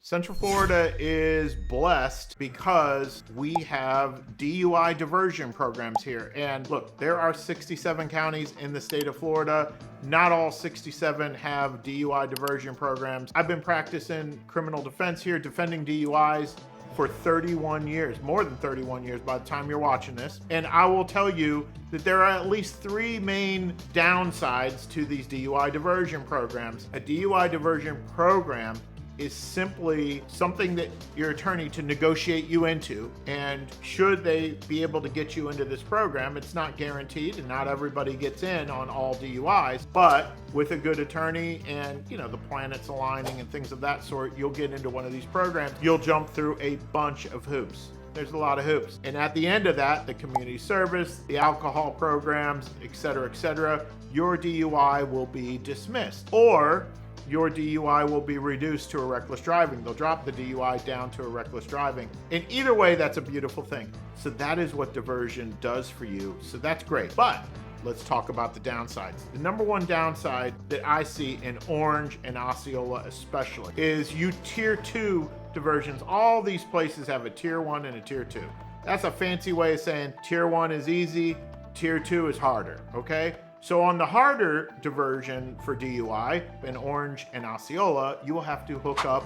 Central Florida is blessed because we have DUI diversion programs here. And look, there are 67 counties in the state of Florida. Not all 67 have DUI diversion programs. I've been practicing criminal defense here, defending DUIs for 31 years, more than 31 years by the time you're watching this. And I will tell you that there are at least three main downsides to these DUI diversion programs. A DUI diversion program is simply something that your attorney to negotiate you into, and should they be able to get you into this program, it's not guaranteed and not everybody gets in on all DUIs, but with a good attorney and the planets aligning and things of that sort, you'll get into one of these programs. You'll jump through a bunch of hoops. There's a lot of hoops. And at the end of that, the community service, the alcohol programs, et cetera, your DUI will be dismissed, or your DUI will be reduced to a reckless driving. They'll drop the DUI down to a reckless driving. And either way, that's a beautiful thing. So that is what diversion does for you. So that's great. But let's talk about the downsides. The number one downside that I see in Orange and Osceola especially is you tier 2 diversions. All these places have a tier 1 and a tier 2. That's a fancy way of saying tier 1 is easy, tier 2 is harder, okay? So on the harder diversion for DUI in Orange and Osceola, you will have to hook up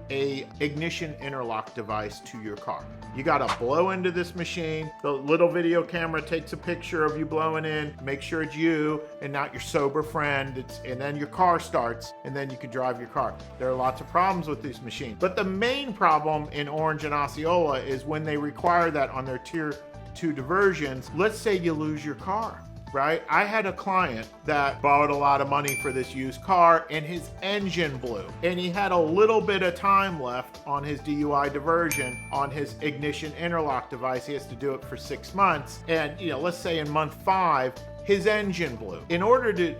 a ignition interlock device to your car. You gotta blow into this machine. The little video camera takes a picture of you blowing in, make sure it's you and not your sober friend. And then your car starts, and then you can drive your car. There are lots of problems with these machines. But the main problem in Orange and Osceola is when they require that on their tier 2 diversions. Let's say you lose your car. Right? I had a client that borrowed a lot of money for this used car and his engine blew. And he had a little bit of time left on his DUI diversion on his ignition interlock device. He has to do it for 6 months. And let's say in month 5, his engine blew. In order to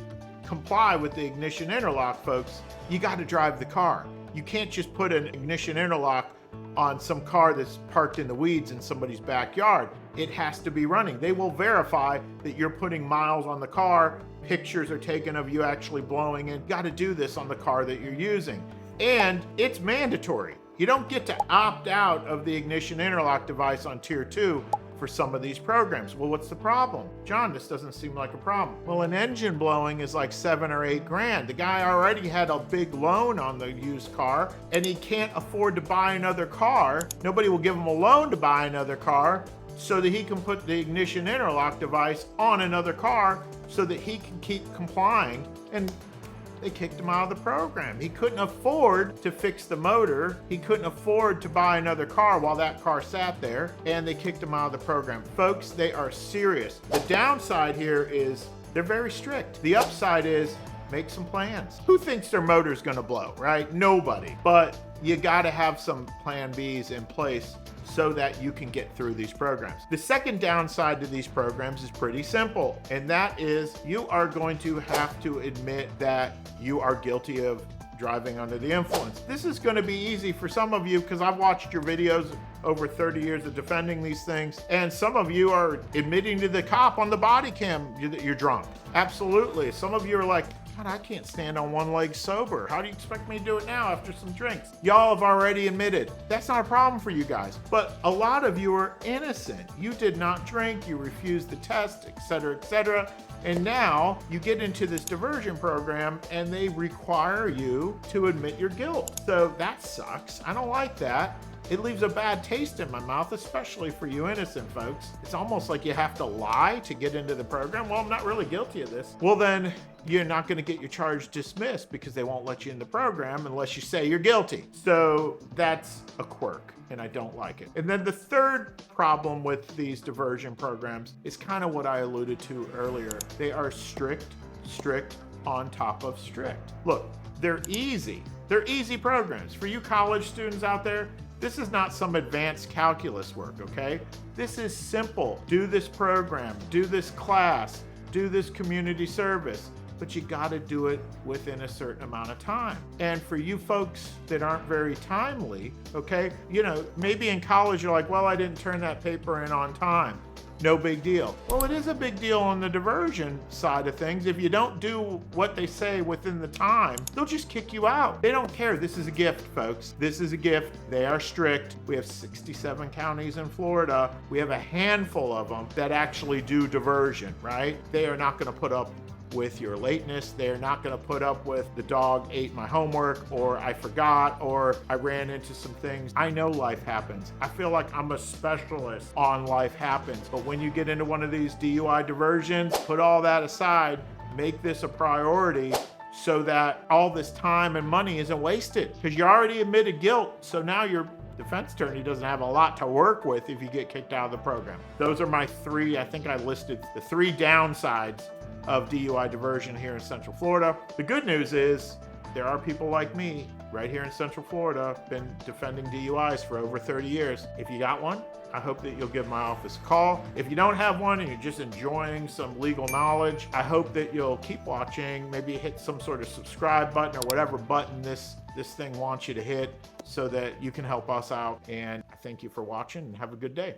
comply with the ignition interlock, folks, you got to drive the car. You can't just put an ignition interlock on some car that's parked in the weeds in somebody's backyard. It has to be running. They will verify that you're putting miles on the car. Pictures are taken of you actually blowing in. You got to do this on the car that you're using. And it's mandatory. You don't get to opt out of the ignition interlock device on tier 2 for some of these programs. Well, what's the problem? John, this doesn't seem like a problem. Well, an engine blowing is like $7 or $8 grand. The guy already had a big loan on the used car and he can't afford to buy another car. Nobody will give him a loan to buy another car so that he can put the ignition interlock device on another car so that he can keep complying. And they kicked him out of the program. He couldn't afford to fix the motor. He couldn't afford to buy another car while that car sat there, and they kicked him out of the program. Folks, they are serious. The downside here is they're very strict. The upside is make some plans. Who thinks their motor's gonna blow, right? Nobody. But you gotta have some plan Bs in place so that you can get through these programs. The second downside to these programs is pretty simple, and that is you are going to have to admit that you are guilty of driving under the influence. This is going to be easy for some of you because I've watched your videos over 30 years of defending these things, and some of you are admitting to the cop on the body cam that you're drunk. Absolutely. Some of you are like, God, I can't stand on one leg sober. How do you expect me to do it now after some drinks? Y'all have already admitted. That's not a problem for you guys. But a lot of you are innocent. You did not drink, you refused the test, et cetera, and now you get into this diversion program and they require you to admit your guilt. So that sucks. I don't like that. It leaves a bad taste in my mouth, especially for you innocent folks. It's almost like you have to lie to get into the program. Well, I'm not really guilty of this. Well, then you're not going to get your charge dismissed because they won't let you in the program unless you say you're guilty. So that's a quirk, and I don't like it. And then the third problem with these diversion programs is kind of what I alluded to earlier. They are strict on top of strict. Look, they're easy. They're easy programs. For you college students out there, this is not some advanced calculus work, okay? This is simple. Do this program, do this class, do this community service, but you gotta do it within a certain amount of time. And for you folks that aren't very timely, okay, maybe in college you're like, well, I didn't turn that paper in on time. no big deal. Well, it is a big deal on the diversion side of things. If you don't do what they say within the time, they'll just kick you out. They don't care. This is a gift, folks. This is a gift. They are strict. We have 67 counties in Florida. We have a handful of them that actually do diversion, right? They are not going to put up with your lateness. They're not going to put up with the dog ate my homework, or I forgot, or I ran into some things. I know life happens. I feel like I'm a specialist on life happens. But when you get into one of these DUI diversions, put all that aside, make this a priority so that all this time and money isn't wasted, because you already admitted guilt. So now your defense attorney doesn't have a lot to work with if you get kicked out of the program. Those are my three. I think I listed the three downsides of DUI diversion here in Central Florida. The good news is there are people like me right here in Central Florida, been defending DUIs for over 30 years. If you got one, I hope that you'll give my office a call. If you don't have one and you're just enjoying some legal knowledge, I hope that you'll keep watching, maybe hit some sort of subscribe button or whatever button this thing wants you to hit so that you can help us out. And I thank you for watching and have a good day.